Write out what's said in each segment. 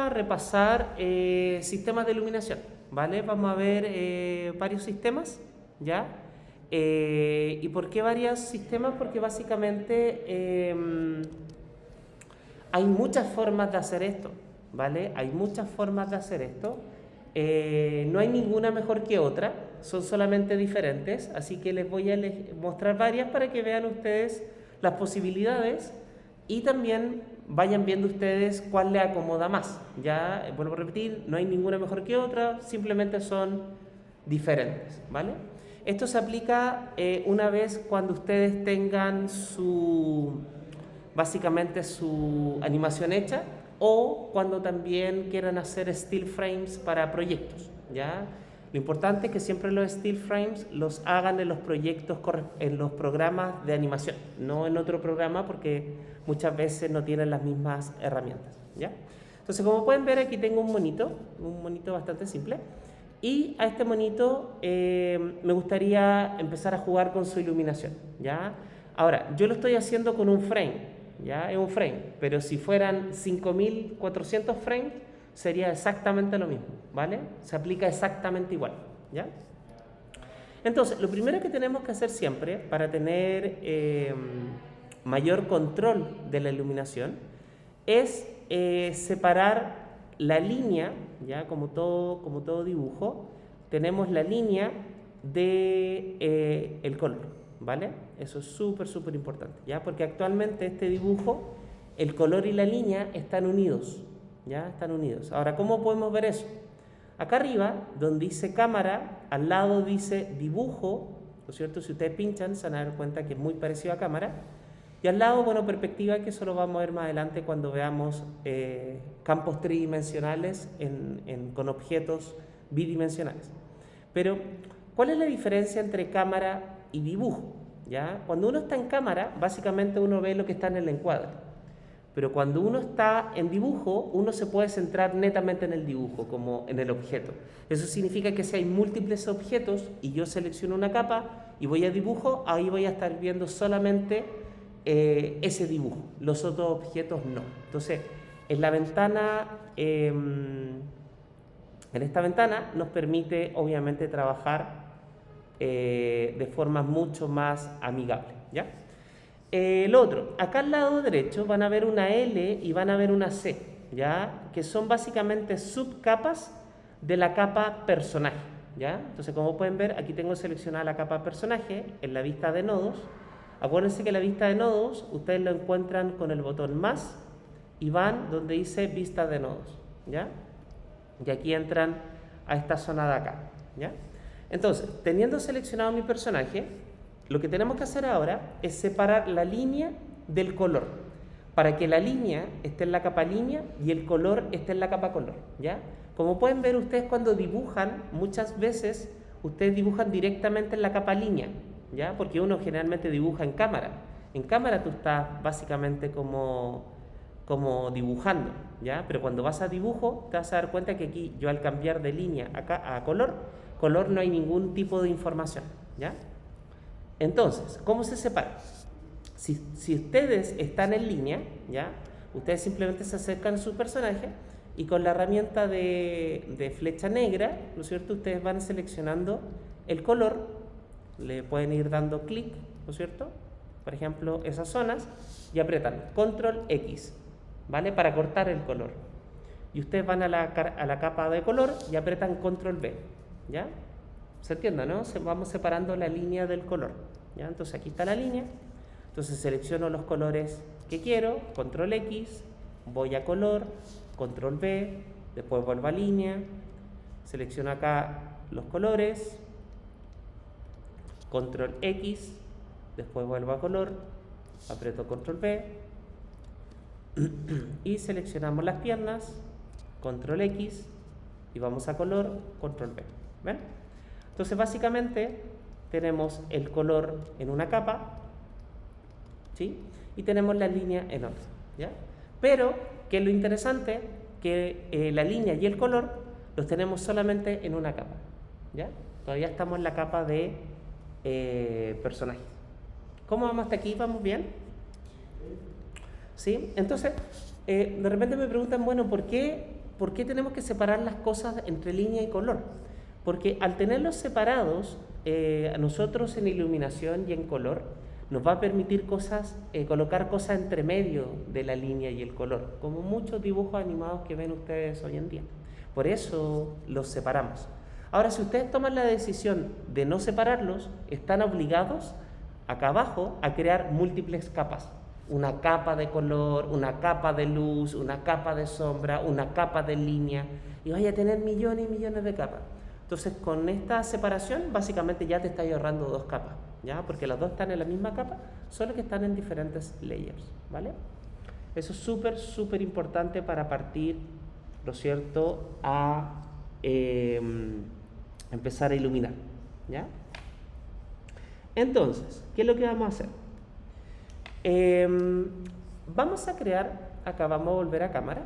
a repasar sistemas de iluminación, ¿vale? Vamos a ver varios sistemas, ¿ya? ¿Y por qué varios sistemas? Porque básicamente hay muchas formas de hacer esto, ¿vale? Hay muchas formas de hacer esto. No hay ninguna mejor que otra, son solamente diferentes, así que les voy a mostrar varias para que vean ustedes las posibilidades y también vayan viendo ustedes cuál les acomoda más. Ya, vuelvo a repetir, no hay ninguna mejor que otra, simplemente son diferentes, ¿vale? Esto se aplica una vez cuando ustedes tengan básicamente su animación hecha, o cuando también quieran hacer still frames para proyectos, ¿ya? Lo importante es que siempre los still frames los hagan en los proyectos, en los programas de animación, no en otro programa, porque muchas veces no tienen las mismas herramientas, ¿ya? Entonces, como pueden ver, aquí tengo un monito bastante simple, y a este monito me gustaría empezar a jugar con su iluminación, ¿ya? Ahora, yo lo estoy haciendo con un frame, ¿ya? Es un frame, pero si fueran 5400 frames sería exactamente lo mismo, ¿vale? Se aplica exactamente igual, ¿ya? Entonces, lo primero que tenemos que hacer siempre para tener mayor control de la iluminación es separar la línea, ¿ya? Como todo dibujo, tenemos la línea de el color, ¿vale? Eso es súper importante, ¿ya? Porque actualmente este dibujo, el color y la línea están unidos, ¿ya? Están unidos. Ahora, ¿cómo podemos ver eso? Acá arriba, donde dice cámara, al lado dice dibujo, ¿no es cierto? Si ustedes pinchan, se van a dar cuenta que es muy parecido a cámara. Y al lado, bueno, perspectiva, que eso lo vamos a ver más adelante cuando veamos campos tridimensionales con objetos bidimensionales. Pero, ¿cuál es la diferencia entre cámara y dibujo? ¿Ya? Cuando uno está en cámara, básicamente uno ve lo que está en el encuadre. Pero cuando uno está en dibujo, uno se puede centrar netamente en el dibujo, como en el objeto. Eso significa que si hay múltiples objetos y yo selecciono una capa y voy a dibujo, ahí voy a estar viendo solamente ese dibujo. Los otros objetos no. Entonces, en esta ventana nos permite obviamente trabajar de forma mucho más amigable, ¿ya? Lo otro, acá al lado derecho van a ver una L y van a ver una C, ¿ya? Que son básicamente subcapas de la capa personaje, ¿ya? Entonces, como pueden ver, aquí tengo seleccionada la capa personaje en la vista de nodos. Acuérdense que la vista de nodos ustedes lo encuentran con el botón más y van donde dice vista de nodos, ¿ya? Y aquí entran a esta zona de acá, ¿ya? Entonces, teniendo seleccionado mi personaje, lo que tenemos que hacer ahora es separar la línea del color, para que la línea esté en la capa línea y el color esté en la capa color, ¿ya? Como pueden ver ustedes cuando dibujan, muchas veces ustedes dibujan directamente en la capa línea, ¿ya? Porque uno generalmente dibuja en cámara. En cámara tú estás básicamente como dibujando, ¿ya? Pero cuando vas a dibujo te vas a dar cuenta que aquí yo al cambiar de línea acá a color no hay ningún tipo de información, ¿ya? Entonces, ¿cómo se separa? Si ustedes están en línea, ¿ya? Ustedes simplemente se acercan a su personaje y con la herramienta de flecha negra, ¿no es cierto? Ustedes van seleccionando el color, le pueden ir dando clic, ¿no es cierto? Por ejemplo, esas zonas, y apretan Control X, ¿vale? Para cortar el color. Y ustedes van a la capa de color y apretan Control V, ¿ya? ¿Se entiende, no? Vamos separando la línea del color, ¿ya? Entonces aquí está la línea. Entonces selecciono los colores que quiero, Control X, voy a color, Control V, después vuelvo a línea, selecciono acá los colores, Control X, después vuelvo a color, aprieto Control V y seleccionamos las piernas, Control X y vamos a color, Control V. ¿Ven? Entonces básicamente tenemos el color en una capa, ¿sí? Y tenemos la línea en otra, ¿ya? Pero, que es lo interesante, que la línea y el color los tenemos solamente en una capa, ¿ya? Todavía estamos en la capa de personajes. ¿Cómo vamos hasta aquí? ¿Vamos bien? ¿Sí? Entonces, de repente me preguntan, bueno, ¿por qué ¿por qué tenemos que separar las cosas entre línea y color? Porque al tenerlos separados, a nosotros en iluminación y en color, nos va a permitir colocar cosas entre medio de la línea y el color, como muchos dibujos animados que ven ustedes hoy en día. Por eso los separamos. Ahora, si ustedes toman la decisión de no separarlos, están obligados acá abajo a crear múltiples capas. Una capa de color, una capa de luz, una capa de sombra, una capa de línea, y vaya a tener millones y millones de capas. Entonces, con esta separación, básicamente ya te estás ahorrando 2 capas, ¿ya? Porque las dos están en la misma capa, solo que están en diferentes layers, ¿vale? Eso es súper, súper importante para partir, ¿no es cierto?, a empezar a iluminar, ¿ya? Entonces, ¿qué es lo que vamos a hacer? Vamos a crear, acá vamos a volver a cámara,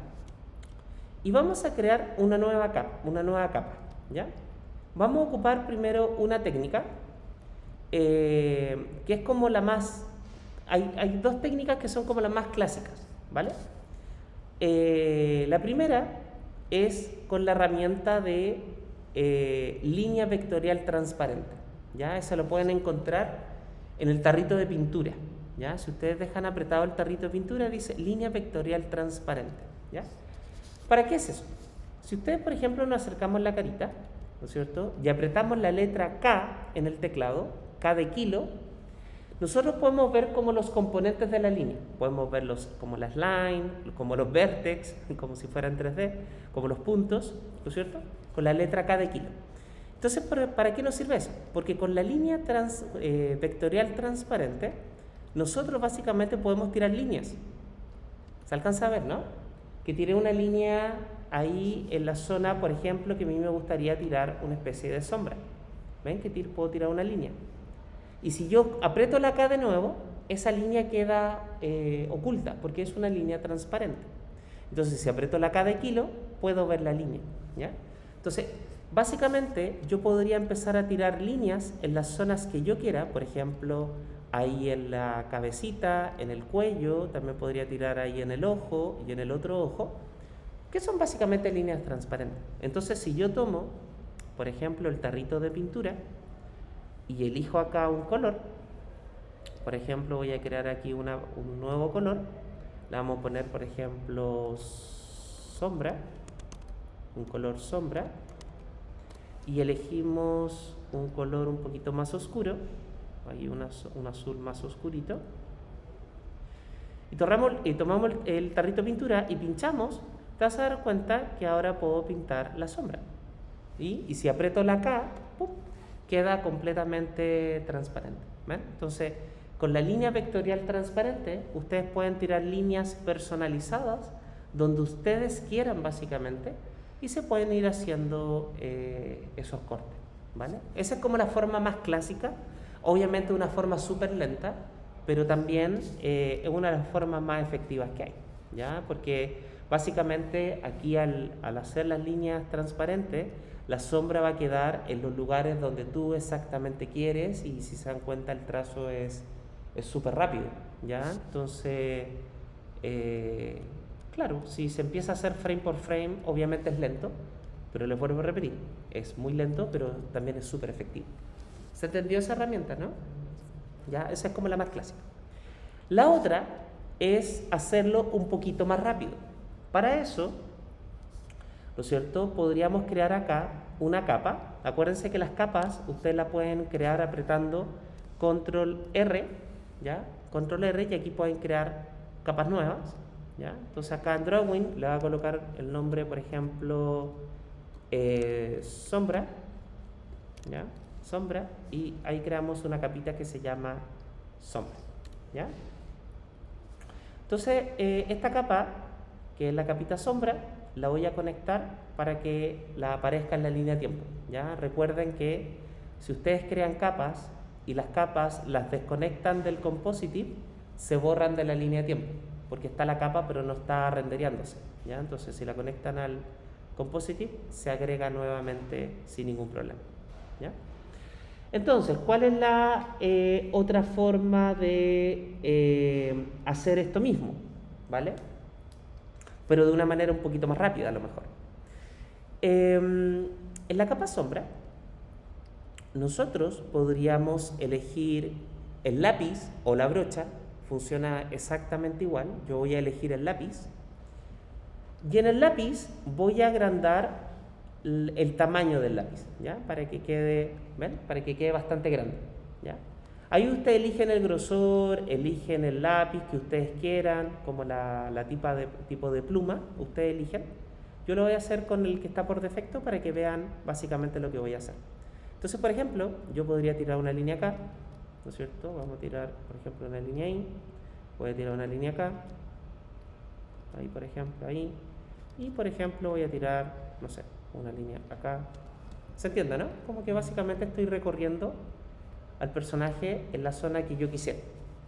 y vamos a crear una nueva capa, ¿ya? Vamos a ocupar primero una técnica, que es como la más, hay 2 técnicas que son como las más clásicas, ¿vale? La primera es con la herramienta de línea vectorial transparente, ¿ya? Eso lo pueden encontrar en el tarrito de pintura, ¿ya? Si ustedes dejan apretado el tarrito de pintura, dice línea vectorial transparente, ¿ya? ¿Para qué es eso? Si ustedes, por ejemplo, nos acercamos la carita, ¿no es cierto?, y apretamos la letra K en el teclado, K de kilo, nosotros podemos ver como los componentes de la línea. Podemos verlos como las lines, como los vertex, como si fueran 3D, como los puntos, ¿no es cierto?, con la letra K de kilo. Entonces, ¿para qué nos sirve eso? Porque con la línea vectorial transparente, nosotros básicamente podemos tirar líneas. ¿Se alcanza a ver, no? Que tiré una línea ahí en la zona, por ejemplo, que a mí me gustaría tirar una especie de sombra. ¿Ven que puedo tirar una línea? Y si yo aprieto la K de nuevo, esa línea queda oculta, porque es una línea transparente. Entonces, si aprieto la K de kilo, puedo ver la línea, ¿ya? Entonces, básicamente, yo podría empezar a tirar líneas en las zonas que yo quiera, por ejemplo, ahí en la cabecita, en el cuello, también podría tirar ahí en el ojo y en el otro ojo, que son básicamente líneas transparentes. Entonces, si yo tomo, por ejemplo, el tarrito de pintura y elijo acá un color, por ejemplo, voy a crear aquí un nuevo color, le vamos a poner, por ejemplo, sombra, un color sombra, y elegimos un color un poquito más oscuro, ahí un azul más oscurito, y tomamos el tarrito de pintura y pinchamos. Te vas a dar cuenta que ahora puedo pintar la sombra, y si aprieto la K, ¡pum!, queda completamente transparente, ¿ven? Entonces, con la línea vectorial transparente, ustedes pueden tirar líneas personalizadas donde ustedes quieran, básicamente, y se pueden ir haciendo esos cortes, ¿vale? Esa es como la forma más clásica, obviamente una forma súper lenta, pero también es una de las formas más efectivas que hay, ¿ya? Porque básicamente aquí al hacer las líneas transparentes, la sombra va a quedar en los lugares donde tú exactamente quieres, y si se dan cuenta el trazo es súper rápido, ¿ya? Entonces, claro, si se empieza a hacer frame por frame, obviamente es lento, pero les vuelvo a repetir, es muy lento, pero también es súper efectivo. ¿Se entendió esa herramienta, no? Ya, esa es como la más clásica. La otra es hacerlo un poquito más rápido. Para eso, ¿no es cierto?, podríamos crear acá una capa. Acuérdense que las capas ustedes las pueden crear apretando Control R, ¿ya? Control R, y aquí pueden crear capas nuevas, ¿ya? Entonces acá en Drawing le voy a colocar el nombre, por ejemplo, sombra, ¿ya? Sombra, y ahí creamos una capita que se llama sombra, ¿ya? Entonces, esta capa, que es la capita sombra, la voy a conectar para que la aparezca en la línea de tiempo, ¿ya? Recuerden que si ustedes crean capas y las capas las desconectan del compositive, se borran de la línea de tiempo, porque está la capa pero no está rendereándose, ¿ya? Entonces, si la conectan al compositive, se agrega nuevamente sin ningún problema, ¿ya? Entonces, ¿cuál es la otra forma de hacer esto mismo? ¿Vale? Pero de una manera un poquito más rápida a lo mejor. En la capa sombra, nosotros podríamos elegir el lápiz o la brocha, funciona exactamente igual. Yo voy a elegir el lápiz y en el lápiz voy a agrandar el tamaño del lápiz, ¿ya? Para que quede, ¿ven? Para que quede bastante grande, ¿ya? Ahí ustedes eligen el grosor, eligen el lápiz que ustedes quieran, como tipo de pluma, ustedes eligen. Yo lo voy a hacer con el que está por defecto para que vean básicamente lo que voy a hacer. Entonces, por ejemplo, yo podría tirar una línea acá, ¿no es cierto? Vamos a tirar, por ejemplo, una línea ahí. Voy a tirar una línea acá. Ahí, por ejemplo, ahí. Y, por ejemplo, voy a tirar, no sé, una línea acá. ¿Se entiende, no? Como que básicamente estoy recorriendo al personaje en la zona que yo quisiera.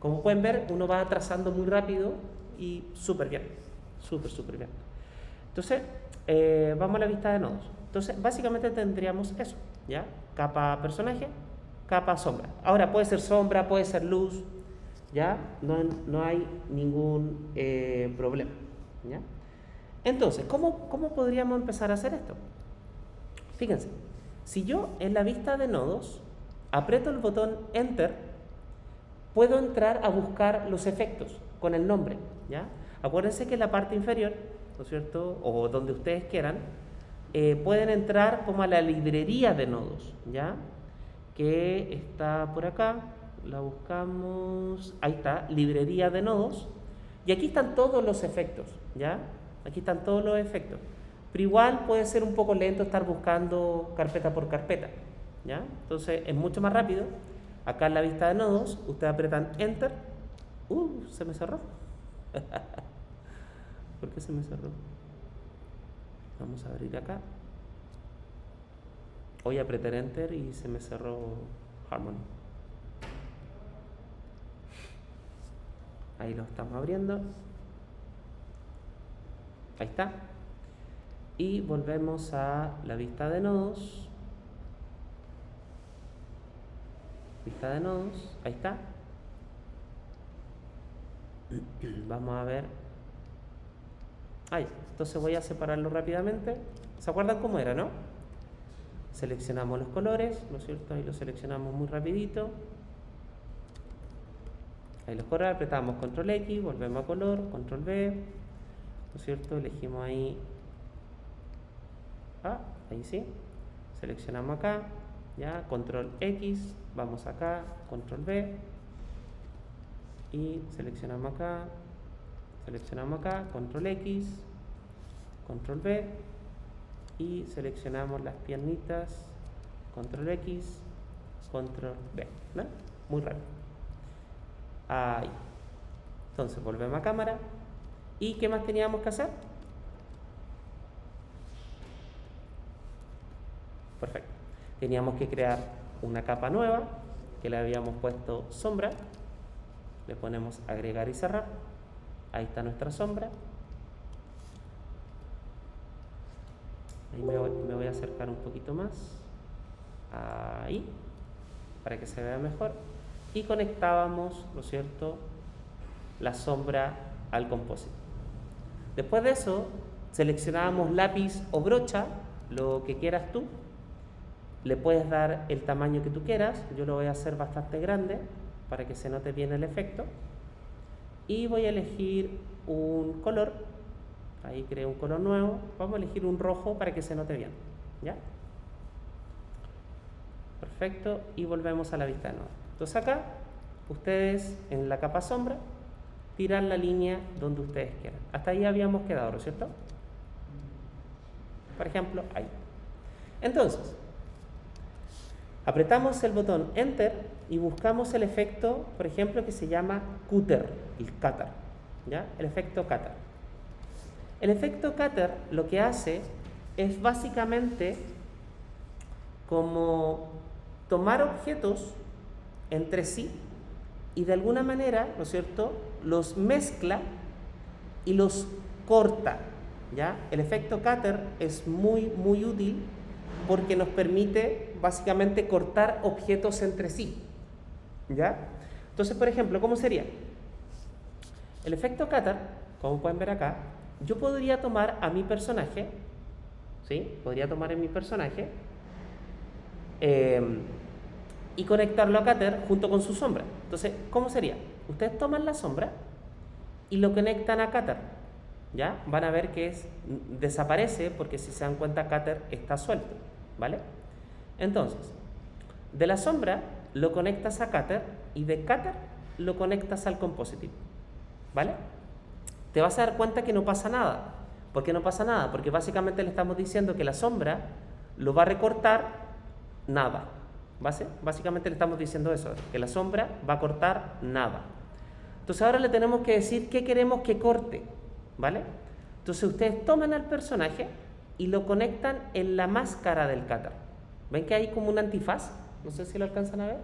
Como pueden ver, uno va trazando muy rápido y súper bien. Súper bien. Entonces, vamos a la vista de nodos. Entonces, básicamente tendríamos eso, ¿ya? Capa personaje, capa sombra. Ahora, puede ser sombra, puede ser luz, ¿ya? No hay ningún problema, ¿ya? Entonces, ¿cómo podríamos empezar a hacer esto? Fíjense, si yo en la vista de nodos aprieto el botón Enter, puedo entrar a buscar los efectos con el nombre, ¿ya? Acuérdense que en la parte inferior, ¿no es cierto?, o donde ustedes quieran, pueden entrar como a la librería de nodos, ¿ya? Que está por acá, la buscamos, ahí está, librería de nodos, y aquí están todos los efectos, ¿ya? Aquí están todos los efectos, pero igual puede ser un poco lento estar buscando carpeta por carpeta, ¿ya? Entonces es mucho más rápido. Acá en la vista de nodos, ustedes apretan Enter. Se me cerró. ¿Por qué se me cerró? Vamos a abrir acá. Voy a apretar Enter y se me cerró Harmony. Ahí lo estamos abriendo. Ahí está. Y volvemos a la vista de nodos. Vista de nodos. Ahí está. Vamos a ver. Ahí. Entonces voy a separarlo rápidamente. ¿Se acuerdan cómo era, no? Seleccionamos los colores, ¿no es cierto? Ahí lo seleccionamos muy rapidito. Ahí los colores, apretamos Control X, volvemos a color, Control V, ¿no es cierto? Elegimos ahí. Ahí sí. Seleccionamos acá, ya, Control X, vamos acá, Control V. Y seleccionamos acá, Control X, Control V. Y seleccionamos las piernitas, Control X, Control V, ¿no? Muy rápido. Ahí. Entonces volvemos a cámara. ¿Y qué más teníamos que hacer? Perfecto. Teníamos que crear una capa nueva, que le habíamos puesto sombra. Le ponemos agregar y cerrar. Ahí está nuestra sombra. Ahí me voy a acercar un poquito más. Ahí. Para que se vea mejor. Y conectábamos, ¿no es cierto?, la sombra al compósito. Después de eso, seleccionábamos lápiz o brocha, lo que quieras tú. Le puedes dar el tamaño que tú quieras. Yo lo voy a hacer bastante grande para que se note bien el efecto. Y voy a elegir un color. Ahí creé un color nuevo. Vamos a elegir un rojo para que se note bien, ¿ya? Perfecto. Y volvemos a la vista de nuevo. Entonces acá, ustedes en la capa sombra, tiran la línea donde ustedes quieran. Hasta ahí habíamos quedado, ¿no es cierto? Por ejemplo, ahí. Entonces, apretamos el botón Enter y buscamos el efecto, por ejemplo, que se llama Cutter, el cutter, ¿ya? El efecto cutter. El efecto cutter lo que hace es básicamente como tomar objetos entre sí y de alguna manera, ¿no es cierto?, los mezcla y los corta, ¿ya? El efecto cutter es muy útil porque nos permite básicamente cortar objetos entre sí, ¿ya? Entonces, por ejemplo, ¿cómo sería? El efecto cutter, como pueden ver acá, yo podría tomar a mi personaje, ¿sí? Podría tomar en mi personaje y conectarlo a Cutter junto con su sombra. Entonces, ¿cómo sería? Ustedes toman la sombra y lo conectan a Cutter, ¿ya? Van a ver que desaparece porque si se dan cuenta Cutter está suelto, ¿vale? Entonces, de la sombra lo conectas a Cutter y de Cutter lo conectas al Compositive, ¿vale? Te vas a dar cuenta que no pasa nada. ¿Por qué no pasa nada? Porque básicamente le estamos diciendo que la sombra lo va a recortar nada. Básicamente le estamos diciendo eso, que la sombra va a cortar nada. Entonces ahora le tenemos que decir qué queremos que corte, ¿vale? Entonces ustedes toman al personaje y lo conectan en la máscara del Cutter. ¿Ven que hay como un antifaz? No sé si lo alcanzan a ver.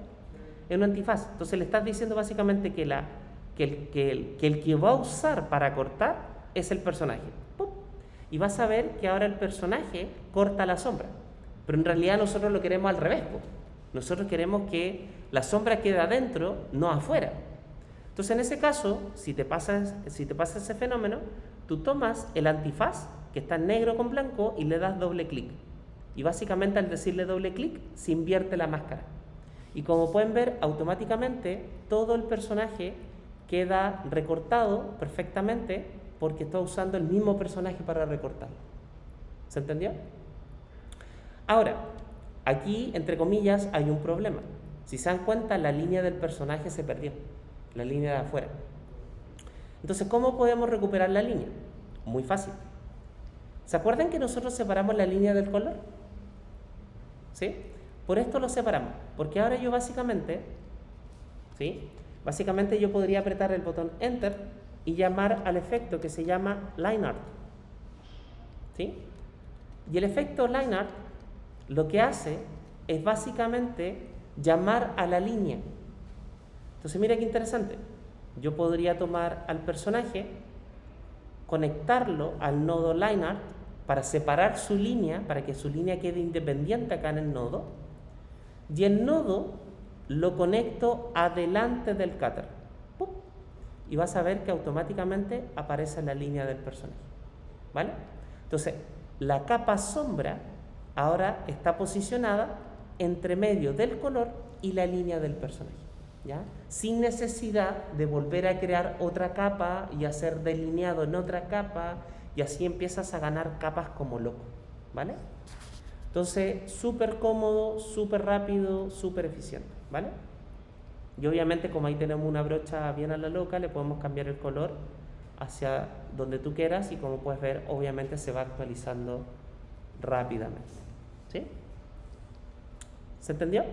Es un antifaz. Entonces le estás diciendo básicamente que el que va a usar para cortar es el personaje. ¡Pum! Y vas a ver que ahora el personaje corta la sombra. Pero en realidad nosotros lo queremos al revés, ¿no? Nosotros queremos que la sombra quede adentro, no afuera. Entonces en ese caso, si te pasa ese fenómeno, tú tomas el antifaz, que está en negro con blanco, y le das doble clic. Y básicamente al decirle doble clic, se invierte la máscara. Y como pueden ver, automáticamente todo el personaje queda recortado perfectamente porque está usando el mismo personaje para recortarlo. ¿Se entendió? Ahora, aquí, entre comillas, hay un problema. Si se dan cuenta, la línea del personaje se perdió, la línea de afuera. Entonces, ¿cómo podemos recuperar la línea? Muy fácil. ¿Se acuerdan que nosotros separamos la línea del color? ¿Sí? Por esto lo separamos, porque ahora yo básicamente, ¿sí? Básicamente yo podría apretar el botón Enter y llamar al efecto que se llama Line Art, ¿sí? Y el efecto Line Art lo que hace es básicamente llamar a la línea. Entonces mira qué interesante. Yo podría tomar al personaje, conectarlo al nodo Line Art para separar su línea, para que su línea quede independiente acá en el nodo, y el nodo lo conecto adelante del Cutter. ¡Pum! Y vas a ver que automáticamente aparece la línea del personaje, ¿vale? Entonces, la capa sombra ahora está posicionada entre medio del color y la línea del personaje, ¿ya? Sin necesidad de volver a crear otra capa y hacer delineado en otra capa, y así empiezas a ganar capas como loco, ¿vale? Entonces, súper cómodo, súper rápido, súper eficiente, ¿vale? Y obviamente, como ahí tenemos una brocha bien a la loca, le podemos cambiar el color hacia donde tú quieras y como puedes ver, obviamente se va actualizando rápidamente, ¿sí? ¿Se entendió?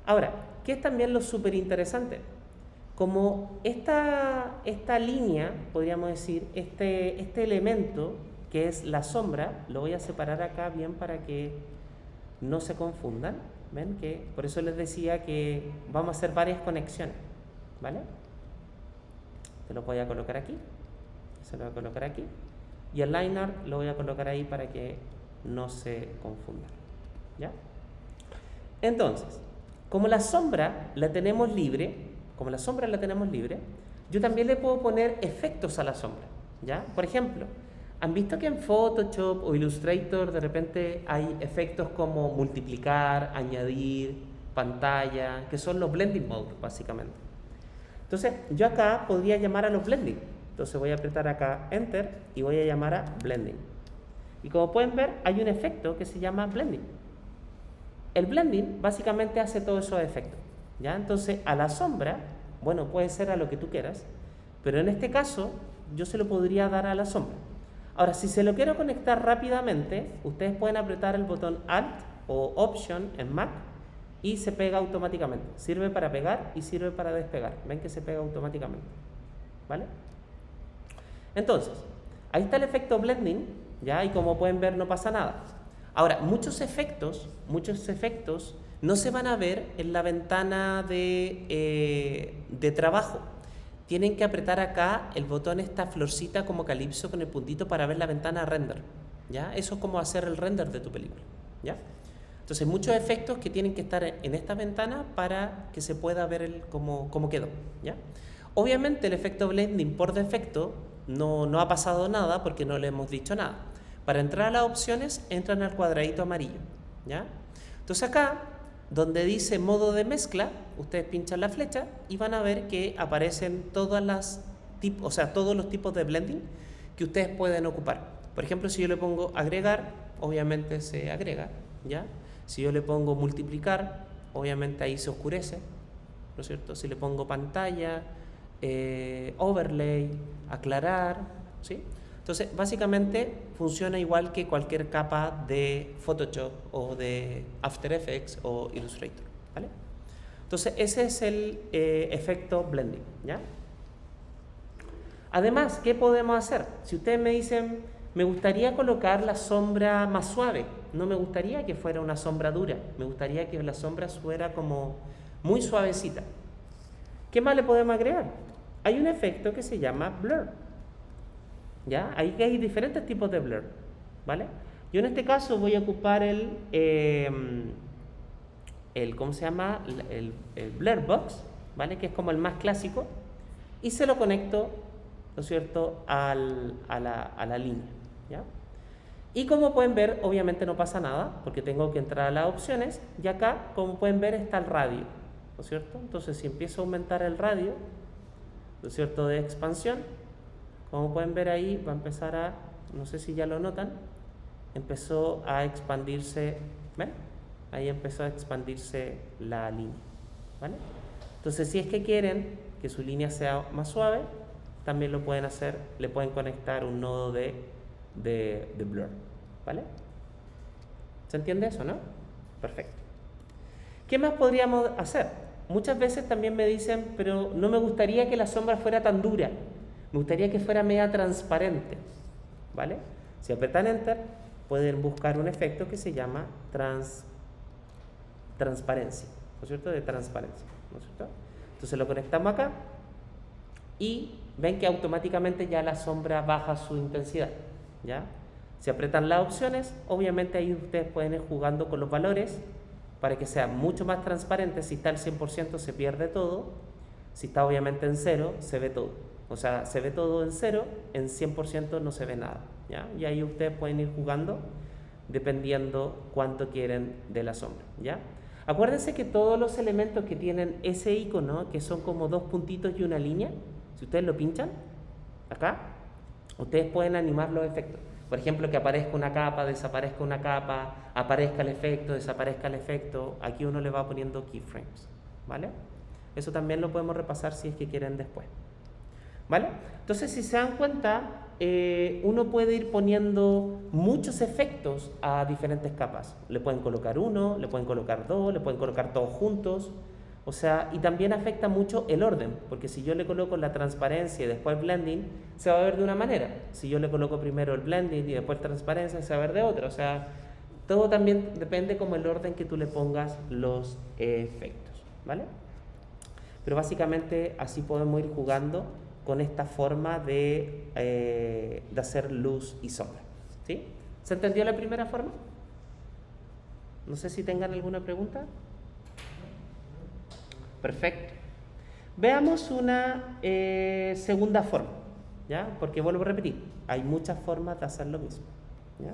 Ahora, ¿qué es también lo súper interesante? Como esta línea, podríamos decir, este elemento que es la sombra, lo voy a separar acá bien para que no se confundan. ¿Ven? Que por eso les decía que vamos a hacer varias conexiones, ¿vale? Te lo voy a colocar aquí, se lo voy a colocar aquí, y el Line Art lo voy a colocar ahí para que no se confundan, ¿ya? Entonces, como la sombra la tenemos libre, yo también le puedo poner efectos a la sombra, ¿ya? Por ejemplo, ¿han visto que en Photoshop o Illustrator de repente hay efectos como multiplicar, añadir, pantalla, que son los blending modes básicamente? Entonces yo acá podría llamar a los blending. Entonces voy a apretar acá Enter y voy a llamar a blending. Y como pueden ver hay un efecto que se llama blending. El blending básicamente hace todos esos efectos, ¿ya? Entonces a la sombra, bueno, puede ser a lo que tú quieras, pero en este caso yo se lo podría dar a la sombra. Ahora, si se lo quiero conectar rápidamente, ustedes pueden apretar el botón Alt o Option en Mac y se pega automáticamente. Sirve para pegar y sirve para despegar. Ven que se pega automáticamente, ¿vale? Entonces, ahí está el efecto blending, ¿ya? Y como pueden ver no pasa nada. Ahora, muchos efectos no se van a ver en la ventana de trabajo. Tienen que apretar acá el botón, esta florcita como calipso con el puntito para ver la ventana render, ¿ya? Eso es como hacer el render de tu película, ¿ya? Entonces muchos efectos que tienen que estar en esta ventana para que se pueda ver cómo quedó, ¿ya? Obviamente el efecto blending por defecto no ha pasado nada porque no le hemos dicho nada. Para entrar a las opciones, entran al cuadradito amarillo, ¿ya? Entonces acá, donde dice modo de mezcla, ustedes pinchan la flecha y van a ver que aparecen todos los tipos de blending que ustedes pueden ocupar. Por ejemplo, si yo le pongo agregar, obviamente se agrega, ¿ya? Si yo le pongo multiplicar, obviamente ahí se oscurece, ¿no es cierto? Si le pongo pantalla, overlay, aclarar, ¿sí? Entonces, básicamente funciona igual que cualquier capa de Photoshop o de After Effects o Illustrator, ¿vale? Entonces, ese es el efecto blending, ¿ya? Además, ¿qué podemos hacer? Si ustedes me dicen, me gustaría colocar la sombra más suave, no me gustaría que fuera una sombra dura, me gustaría que la sombra fuera como muy suavecita. ¿Qué más le podemos agregar? Hay un efecto que se llama blur, ¿ya? Ahí hay diferentes tipos de blur, ¿vale? Yo en este caso voy a ocupar ¿cómo se llama? El blur box, ¿vale? Que es como el más clásico, y se lo conecto, ¿no es cierto?, a la línea, ¿ya? Y como pueden ver, obviamente no pasa nada, porque tengo que entrar a las opciones, y acá, como pueden ver, está el radio, ¿no es cierto? Entonces, si empiezo a aumentar el radio, ¿no es cierto?, de expansión, como pueden ver ahí, va a empezar a, no sé si ya lo notan, empezó a expandirse, ¿ven? Ahí empezó a expandirse la línea, ¿vale? Entonces, si es que quieren que su línea sea más suave, también lo pueden hacer, le pueden conectar un nodo de blur, ¿vale? ¿Se entiende eso, no? Perfecto. ¿Qué más podríamos hacer? Muchas veces también me dicen, pero no me gustaría que la sombra fuera tan dura, me gustaría que fuera media transparente, ¿vale? Si apretan Enter, pueden buscar un efecto que se llama transparencia, ¿no es cierto? De transparencia, ¿no es cierto? Entonces lo conectamos acá y ven que automáticamente ya la sombra baja su intensidad, ¿ya? Si apretan las opciones, obviamente ahí ustedes pueden ir jugando con los valores para que sea mucho más transparente. Si está al 100% se pierde todo, si está obviamente en 0 se ve todo, o sea, se ve todo en 0, en 100% no se ve nada, ¿ya? Y ahí ustedes pueden ir jugando dependiendo cuánto quieren de la sombra, ¿ya? Acuérdense que todos los elementos que tienen ese icono, que son como dos puntitos y una línea, si ustedes lo pinchan acá, ustedes pueden animar los efectos. Por ejemplo, que aparezca una capa, desaparezca una capa, aparezca el efecto, desaparezca el efecto. Aquí uno le va poniendo keyframes, ¿vale? Eso también lo podemos repasar si es que quieren después, ¿vale? Entonces, si se dan cuenta, uno puede ir poniendo muchos efectos a diferentes capas. Le pueden colocar uno, le pueden colocar dos, le pueden colocar todos juntos. O sea, y también afecta mucho el orden, porque si yo le coloco la transparencia y después el blending, se va a ver de una manera. Si yo le coloco primero el blending y después transparencia, se va a ver de otra. O sea, todo también depende como el orden que tú le pongas los efectos, ¿vale? Pero básicamente así podemos ir jugando con esta forma de hacer luz y sombra, ¿sí? ¿Se entendió la primera forma? No sé si tengan alguna pregunta. Perfecto. Veamos una segunda forma, ¿ya? Porque vuelvo a repetir, hay muchas formas de hacer lo mismo, ¿ya?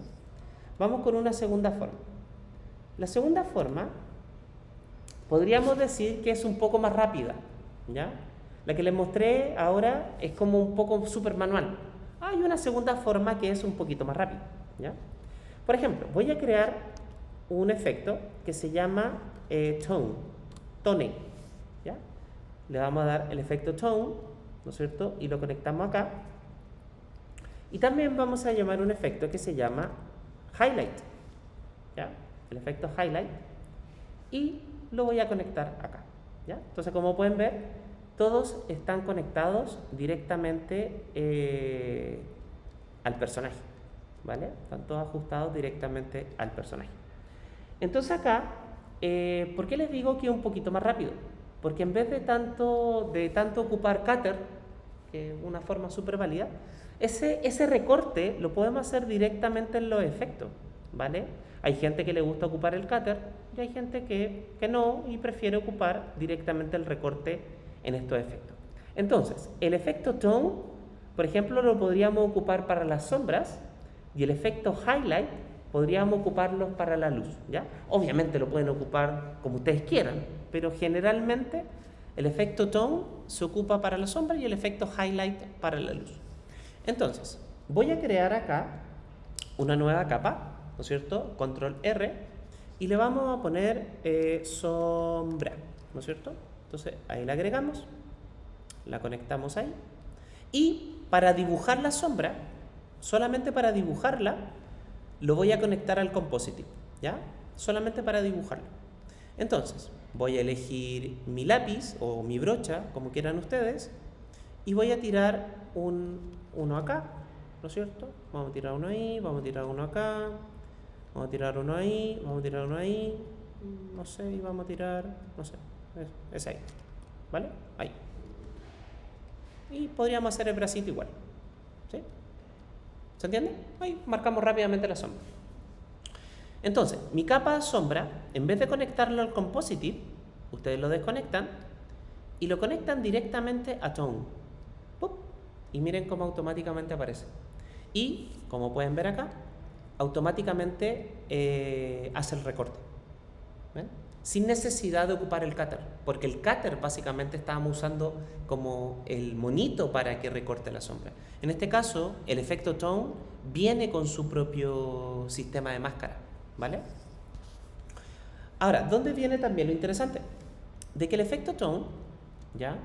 Vamos con una segunda forma. La segunda forma podríamos decir que es un poco más rápida, ¿ya? La que les mostré ahora es como un poco súper manual. Hay una segunda forma que es un poquito más rápida, ¿ya? Por ejemplo, voy a crear un efecto que se llama tone, ¿ya? Le vamos a dar el efecto tone, ¿no es cierto? Y lo conectamos acá. Y también vamos a llamar un efecto que se llama highlight, ¿ya? El efecto highlight. Y lo voy a conectar acá, ¿ya? Entonces, como pueden ver, todos están conectados directamente al personaje, ¿vale? Están todos ajustados directamente al personaje. Entonces acá, ¿por qué les digo que es un poquito más rápido? Porque en vez de tanto ocupar cutter, que es una forma súper válida, ese recorte lo podemos hacer directamente en los efectos, ¿vale? Hay gente que le gusta ocupar el cutter y hay gente que no y prefiere ocupar directamente el recorte en estos efectos. Entonces, el efecto tone, por ejemplo, lo podríamos ocupar para las sombras y el efecto highlight podríamos ocuparlos para la luz, ¿ya? Obviamente lo pueden ocupar como ustedes quieran, pero generalmente el efecto tone se ocupa para la sombra y el efecto highlight para la luz. Entonces, voy a crear acá una nueva capa, ¿no es cierto? Control R, y le vamos a poner sombra, ¿no es cierto? Entonces, ahí la agregamos, la conectamos ahí, y para dibujar la sombra, solamente para dibujarla, lo voy a conectar al composite, ¿ya? Solamente para dibujarlo. Entonces, voy a elegir mi lápiz o mi brocha, como quieran ustedes, y voy a tirar uno acá, ¿no es cierto? Vamos a tirar uno ahí, vamos a tirar uno acá, vamos a tirar uno ahí, vamos a tirar uno ahí, no sé, y vamos a tirar, no sé, es ahí, ¿vale? Ahí. Y podríamos hacer el bracito igual, ¿sí? ¿Se entiende? Ahí marcamos rápidamente la sombra. Entonces, mi capa de sombra, en vez de conectarlo al composite, ustedes lo desconectan y lo conectan directamente a tone. ¡Pup! Y miren cómo automáticamente aparece. Y, como pueden ver acá, automáticamente hace el recorte. ¿Ven? Sin necesidad de ocupar el cutter, porque el cutter básicamente estábamos usando como el monito para que recorte la sombra. En este caso, el efecto tone viene con su propio sistema de máscara, ¿vale? Ahora, ¿dónde viene también lo interesante? De que el efecto tone, ¿ya?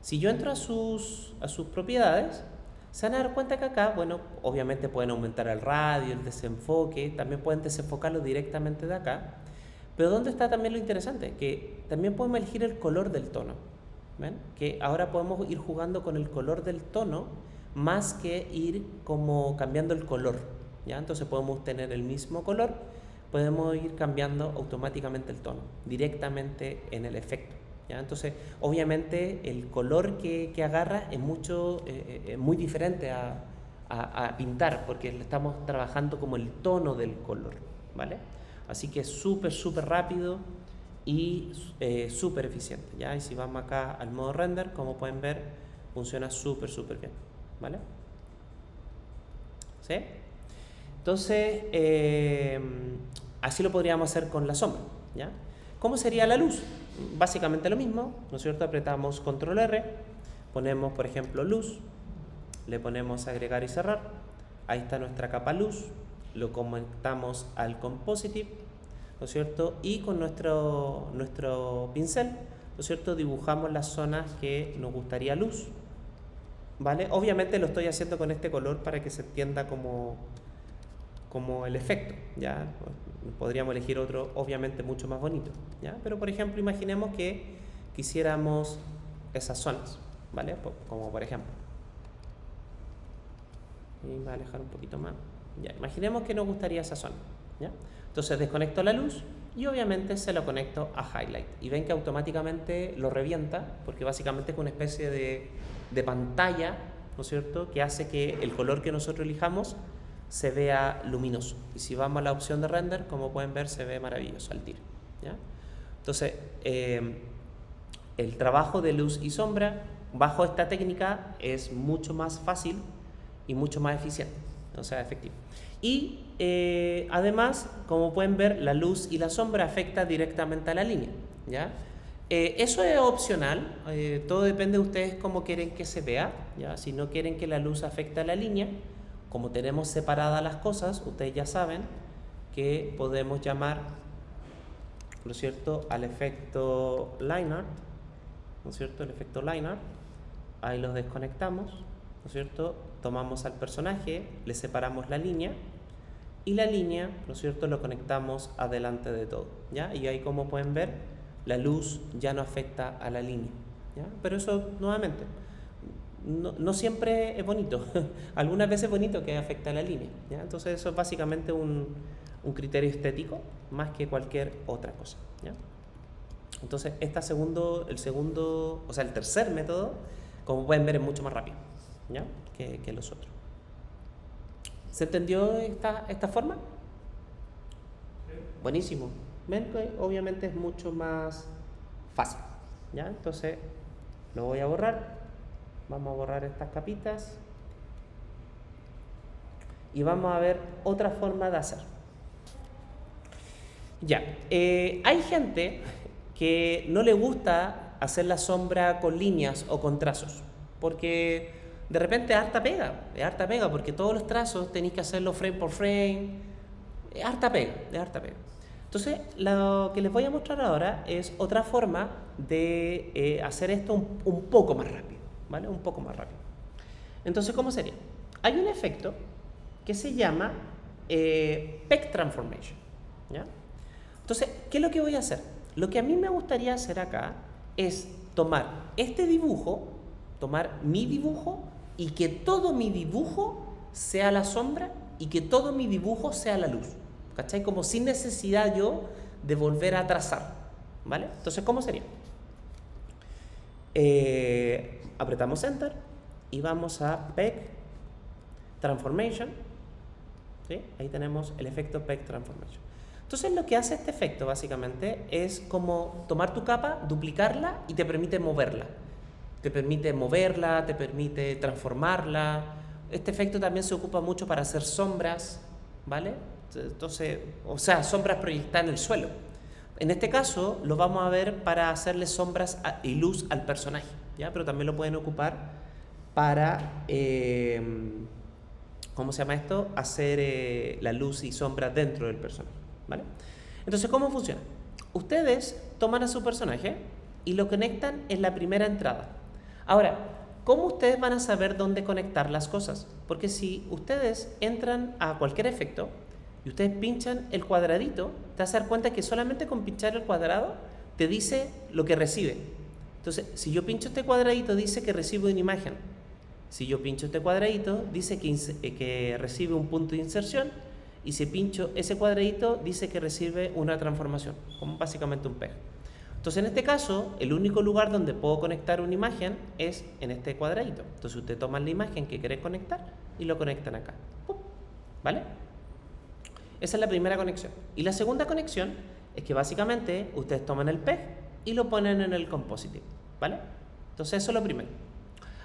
Si yo entro a sus propiedades, se van a dar cuenta que acá, bueno, obviamente pueden aumentar el radio, el desenfoque, también pueden desenfocarlo directamente de acá. Pero ¿dónde está también lo interesante? Que también podemos elegir el color del tono. ¿Ven? Que ahora podemos ir jugando con el color del tono más que ir como cambiando el color, ¿ya? Entonces podemos tener el mismo color, podemos ir cambiando automáticamente el tono, directamente en el efecto, ¿ya? Entonces, obviamente, el color que agarra es muy diferente a pintar, porque le estamos trabajando como el tono del color, ¿vale? Así que es súper rápido y súper eficiente, ¿ya? Y si vamos acá al modo render, como pueden ver, funciona súper bien, ¿vale? ¿Sí? Entonces, así lo podríamos hacer con la sombra, ¿ya? ¿Cómo sería la luz? Básicamente lo mismo, ¿no es cierto? Apretamos control R, ponemos, por ejemplo, luz, le ponemos agregar y cerrar, ahí está nuestra capa luz, lo conectamos al composite, ¿no es cierto? Y con nuestro pincel, ¿no es cierto? Dibujamos las zonas que nos gustaría luz, ¿vale? Obviamente lo estoy haciendo con este color para que se entienda como el efecto, ¿ya? Podríamos elegir otro, obviamente, mucho más bonito, ¿ya? Pero, por ejemplo, imaginemos que quisiéramos esas zonas, ¿vale? Como por ejemplo. Y me voy a alejar un poquito más. Ya, imaginemos que nos gustaría esa zona, ¿ya? Entonces desconecto la luz y obviamente se lo conecto a highlight. Y ven que automáticamente lo revienta, porque básicamente es una especie de pantalla, ¿no es cierto?, que hace que el color que nosotros elijamos se vea luminoso. Y si vamos a la opción de render, como pueden ver, se ve maravilloso al tiro, ¿ya? Entonces, el trabajo de luz y sombra bajo esta técnica es mucho más fácil y mucho más eficiente, o sea, efectivo. Y además, como pueden ver, la luz y la sombra afectan directamente a la línea, ¿ya? Eso es opcional, todo depende de ustedes cómo quieren que se vea, ¿ya? Si no quieren que la luz afecte a la línea, como tenemos separadas las cosas, ustedes ya saben que podemos llamar, ¿no es cierto?, al efecto line art, ¿no es cierto?, el efecto line art, ahí los desconectamos, ¿no es cierto?, tomamos al personaje, le separamos la línea y la línea, ¿no es cierto?, lo conectamos adelante de todo, ¿ya? Y ahí, como pueden ver, la luz ya no afecta a la línea, ¿ya? Pero eso, nuevamente, no siempre es bonito. Algunas veces es bonito que afecta a la línea, ¿ya? Entonces eso es básicamente un criterio estético más que cualquier otra cosa, ¿ya? Entonces el tercer método, como pueden ver, es mucho más rápido, ¿ya?, que los otros. ¿Se entendió esta forma? Sí. Buenísimo. Ven que obviamente es mucho más fácil, ¿ya? Entonces lo voy a borrar. Vamos a borrar estas capitas. y vamos a ver otra forma de hacer. Ya, hay gente que no le gusta hacer la sombra con líneas o con trazos, porque de repente es harta pega, porque todos los trazos tenéis que hacerlo frame por frame, es harta pega. Entonces, lo que les voy a mostrar ahora es otra forma de hacer esto un poco más rápido, ¿vale? Un poco más rápido. Entonces, ¿cómo sería? Hay un efecto que se llama Peg Transformation, ¿ya? Entonces, ¿qué es lo que voy a hacer? Lo que a mí me gustaría hacer acá es tomar este dibujo, tomar mi dibujo y que todo mi dibujo sea la sombra y que todo mi dibujo sea la luz. ¿Cachai? Como sin necesidad yo de volver a trazar, ¿vale? Entonces, ¿cómo sería? Apretamos Enter y vamos a Peg Transformation, ¿sí? Ahí tenemos el efecto Peg Transformation. Entonces, lo que hace este efecto básicamente es como tomar tu capa, duplicarla y te permite moverla. Te permite transformarla. Este efecto también se ocupa mucho para hacer sombras, ¿vale? Entonces, o sea, sombras proyectadas en el suelo. En este caso, lo vamos a ver para hacerle sombras y luz al personaje, ¿ya? Pero también lo pueden ocupar para, ¿cómo se llama esto? Hacer la luz y sombras dentro del personaje, ¿vale? Entonces, ¿cómo funciona? Ustedes toman a su personaje y lo conectan en la primera entrada. Ahora, ¿cómo ustedes van a saber dónde conectar las cosas? Porque si ustedes entran a cualquier efecto y ustedes pinchan el cuadradito, te vas a dar cuenta que solamente con pinchar el cuadrado te dice lo que recibe. Entonces, si yo pincho este cuadradito, dice que recibe una imagen. Si yo pincho este cuadradito, dice que recibe un punto de inserción. Y si pincho ese cuadradito, dice que recibe una transformación, como básicamente un peg. Entonces, en este caso, el único lugar donde puedo conectar una imagen es en este cuadradito. Entonces, ustedes toman la imagen que quieren conectar y lo conectan acá. ¡Pum! ¿Vale? Esa es la primera conexión. Y la segunda conexión es que básicamente ustedes toman el peg y lo ponen en el compositive, ¿vale? Entonces, eso es lo primero.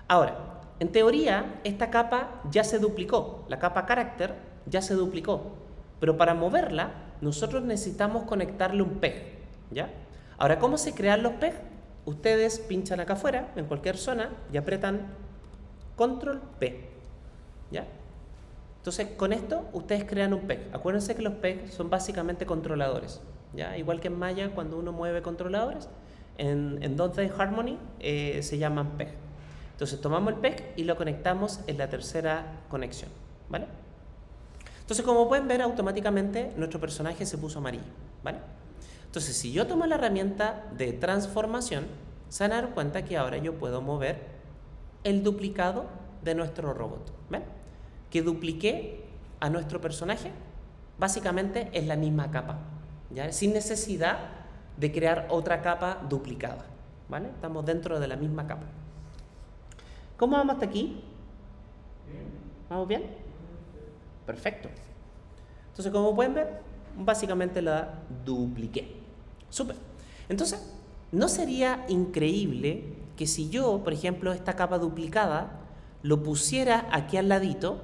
Ahora, en teoría, esta capa ya se duplicó. La capa character ya se duplicó. Pero para moverla, nosotros necesitamos conectarle un peg, ¿ya? Ahora, ¿cómo se crean los pegs? Ustedes pinchan acá afuera, en cualquier zona, y apretan Control P, ¿ya? Entonces, con esto, ustedes crean un peg. Acuérdense que los pegs son básicamente controladores, ¿ya? Igual que en Maya, cuando uno mueve controladores, en Dante Harmony se llaman peg. Entonces, tomamos el peg y lo conectamos en la tercera conexión, ¿vale? Entonces, como pueden ver, automáticamente nuestro personaje se puso amarillo, ¿vale? Entonces, si yo tomo la herramienta de transformación, se van a dar cuenta que ahora yo puedo mover el duplicado de nuestro robot, ¿ven? Que dupliqué a nuestro personaje básicamente en la misma capa, ¿ya? Sin necesidad de crear otra capa duplicada, ¿vale? Estamos dentro de la misma capa. ¿Cómo vamos hasta aquí? ¿Vamos bien? Perfecto. Entonces, como pueden ver, básicamente la dupliqué. Súper. Entonces, ¿no sería increíble que si yo, por ejemplo, esta capa duplicada, lo pusiera aquí al ladito,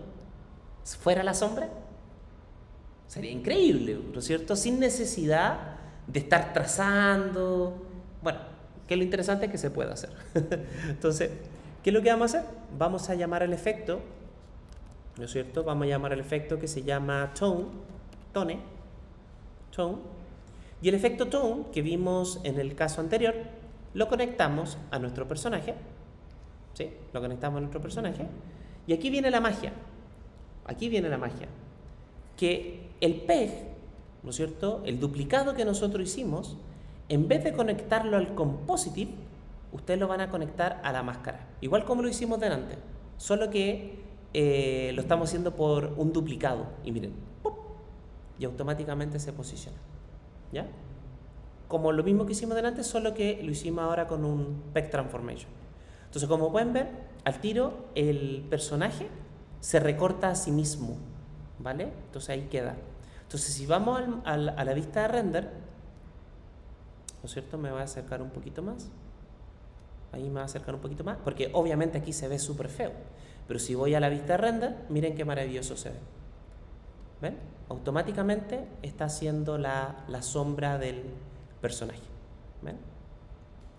fuera la sombra? Sería increíble, ¿no es cierto? Sin necesidad de estar trazando. Bueno, que lo interesante es que se puede hacer. Entonces, ¿qué es lo que vamos a hacer? Vamos a llamar al efecto, ¿no es cierto? Vamos a llamar al efecto que se llama Tone. Y el efecto Tone que vimos en el caso anterior, lo conectamos a nuestro personaje. ¿Sí? Lo conectamos a nuestro personaje. Y aquí viene la magia. Que el peg, ¿no es cierto? El duplicado que nosotros hicimos, en vez de conectarlo al compositive, ustedes lo van a conectar a la máscara. Igual como lo hicimos delante. Solo que lo estamos haciendo por un duplicado. Y miren, ¡pum! Y automáticamente se posiciona, ¿ya? Como lo mismo que hicimos delante, solo que lo hicimos ahora con un Peg Transformation. Entonces, como pueden ver, al tiro el personaje se recorta a sí mismo, ¿vale? Entonces ahí queda. Entonces, si vamos a la vista de render, ¿no es cierto? Me voy a acercar un poquito más. Ahí me voy a acercar un poquito más, porque obviamente aquí se ve súper feo. Pero si voy a la vista de render, miren qué maravilloso se ve, ¿Ven? Automáticamente está haciendo la sombra del personaje. ¿Ven?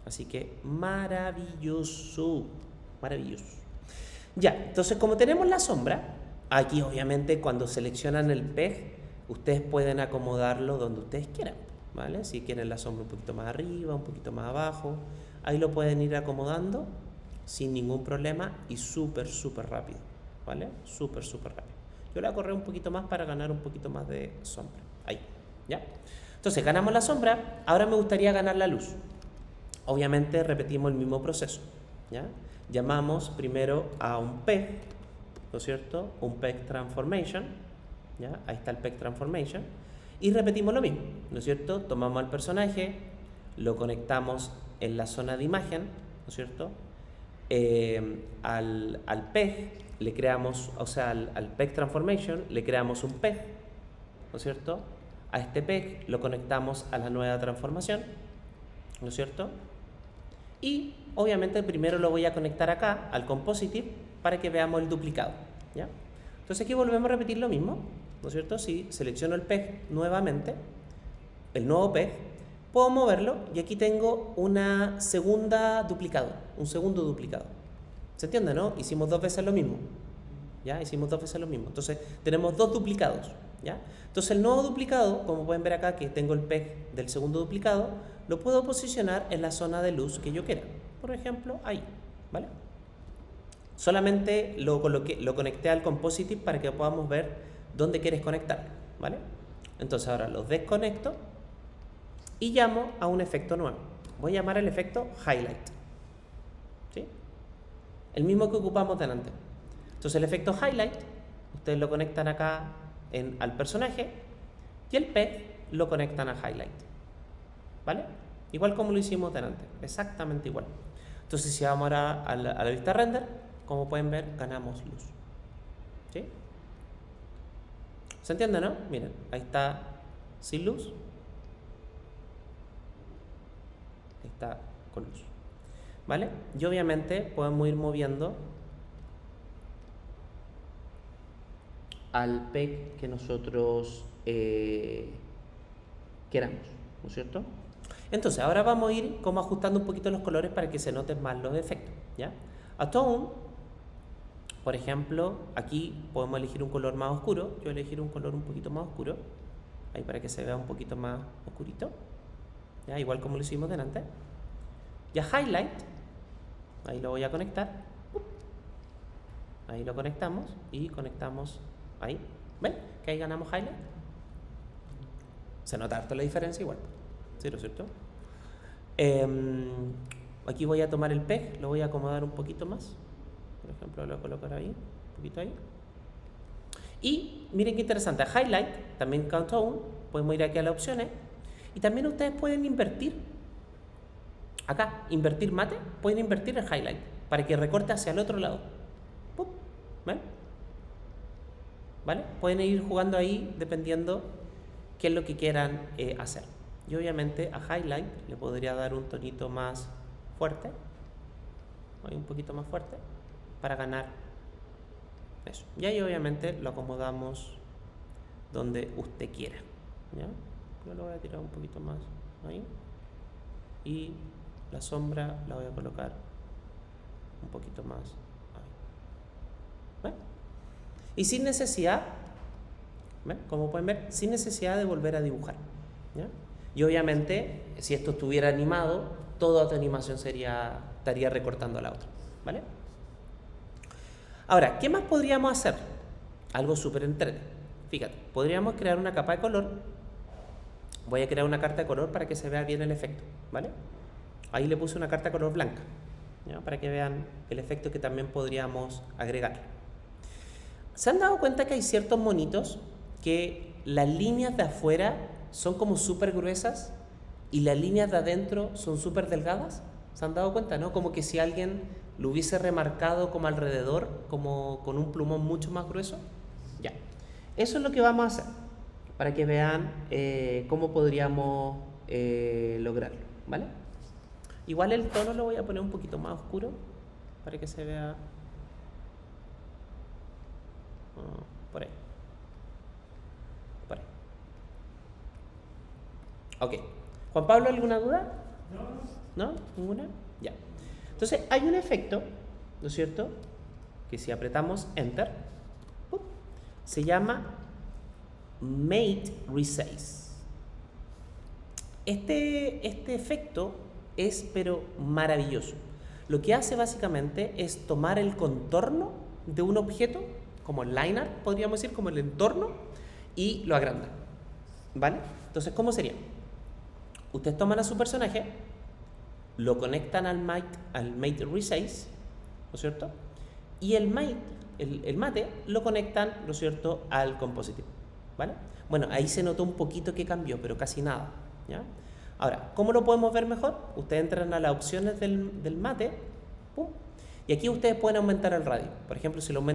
Así que maravilloso, maravilloso. Ya, entonces como tenemos la sombra, aquí obviamente cuando seleccionan el peg, ustedes pueden acomodarlo donde ustedes quieran, ¿vale? Si quieren la sombra un poquito más arriba, un poquito más abajo, ahí lo pueden ir acomodando sin ningún problema y súper rápido, ¿vale? Súper rápido. Yo la corré un poquito más para ganar un poquito más de sombra. Ahí, ¿ya? Entonces ganamos la sombra, ahora me gustaría ganar la luz. Obviamente repetimos el mismo proceso, ¿ya? Llamamos primero a un peg, ¿no es cierto? Un peg transformation, ¿ya? Ahí está el peg transformation. Y repetimos lo mismo, ¿no es cierto? Tomamos al personaje, lo conectamos en la zona de imagen, ¿no es cierto? Al peg le creamos, o sea, al peg transformation le creamos un peg, ¿no es cierto? A este peg lo conectamos a la nueva transformación, ¿no es cierto? Y obviamente primero lo voy a conectar acá al compositive para que veamos el duplicado, ¿ya? Entonces aquí volvemos a repetir lo mismo, ¿no es cierto? Si selecciono el peg nuevamente, el nuevo peg, puedo moverlo y aquí tengo una segunda duplicado, un segundo duplicado. ¿Se entiende, no? Hicimos dos veces lo mismo, ¿ya? Hicimos dos veces lo mismo. Entonces tenemos dos duplicados, ¿ya? Entonces el nuevo duplicado, como pueden ver acá que tengo el peg del segundo duplicado, lo puedo posicionar en la zona de luz que yo quiera. Por ejemplo, ahí, ¿vale? Solamente lo conecté al compositive para que podamos ver dónde quieres conectarlo, ¿vale? Entonces ahora lo desconecto y llamo a un efecto nuevo. Voy a llamar el efecto highlight, ¿sí? El mismo que ocupamos delante. Entonces el efecto highlight, ustedes lo conectan acá al personaje y el peg lo conectan a highlight, ¿vale? Igual como lo hicimos delante, exactamente igual. Entonces si vamos ahora a la vista render, como pueden ver, ganamos luz, ¿sí? ¿Se entiende, no? Miren, ahí está sin luz, ahí está con luz, ¿vale? Y obviamente podemos ir moviendo al peg que nosotros queramos, ¿no es cierto? Entonces ahora vamos a ir como ajustando un poquito los colores para que se noten más los efectos, ¿ya? A tone, por ejemplo, aquí podemos elegir un color más oscuro. Yo voy a elegir un color un poquito más oscuro, ahí para que se vea un poquito más oscurito, ¿ya? Igual como lo hicimos delante. Y a highlight, ahí lo voy a conectar, ahí lo conectamos y conectamos ahí, ¿ven? Que ahí ganamos highlight. Se nota harto la diferencia igual, ¿sí, no es cierto? Aquí voy a tomar el peg, lo voy a acomodar un poquito más. Por ejemplo, lo voy a colocar ahí, un poquito ahí. Y miren qué interesante, highlight, también countdown, podemos ir aquí a las opciones. Y también ustedes pueden invertir. Acá, invertir mate, pueden invertir el highlight para que recorte hacia el otro lado. ¡Pum! ¿Ven? ¿Vale? Pueden ir jugando ahí dependiendo qué es lo que quieran hacer. Y obviamente a highlight le podría dar un tonito más fuerte, un poquito más fuerte, para ganar eso. Y ahí obviamente lo acomodamos donde usted quiera, ¿ya? Yo lo voy a tirar un poquito más ahí. Y la sombra la voy a colocar un poquito más ahí. ¿Ven? Y sin necesidad, ¿ven? Como pueden ver, sin necesidad de volver a dibujar, ¿ya? Y obviamente, si esto estuviera animado, toda tu animación estaría recortando a la otra, ¿vale? Ahora, ¿qué más podríamos hacer? Algo súper entretenido. Fíjate, podríamos crear una capa de color. Voy a crear una carta de color para que se vea bien el efecto, ¿vale? Ahí le puse una carta de color blanca, ¿ya? Para que vean el efecto que también podríamos agregar. ¿Se han dado cuenta que hay ciertos monitos que las líneas de afuera son como súper gruesas y las líneas de adentro son súper delgadas? ¿Se han dado cuenta, no? Como que si alguien lo hubiese remarcado como alrededor, como con un plumón mucho más grueso. Ya. Eso es lo que vamos a hacer, para que vean cómo podríamos lograrlo, ¿vale? Igual el tono lo voy a poner un poquito más oscuro, para que se vea por ahí. Ok. Juan Pablo, ¿alguna duda? ¿No? ¿Ninguna? Ya. Entonces, hay un efecto, ¿no es cierto? Que si apretamos Enter, ¡pum!, se llama Mate Resize. Este efecto es pero maravilloso. Lo que hace básicamente es tomar el contorno de un objeto, como el line art, podríamos decir, como el entorno, y lo agranda. ¿Vale? Entonces, ¿cómo sería? Ustedes toman a su personaje, lo conectan al Mate Resize, ¿no es cierto? Y el mate lo conectan, ¿no es cierto?, al Compositive. ¿Vale? Bueno, ahí se notó un poquito que cambió, pero casi nada. ¿Ya? Ahora, ¿cómo lo podemos ver mejor? Ustedes entran a las opciones del mate, ¡pum!, y aquí ustedes pueden aumentar el radio. Por ejemplo, si lo aumentan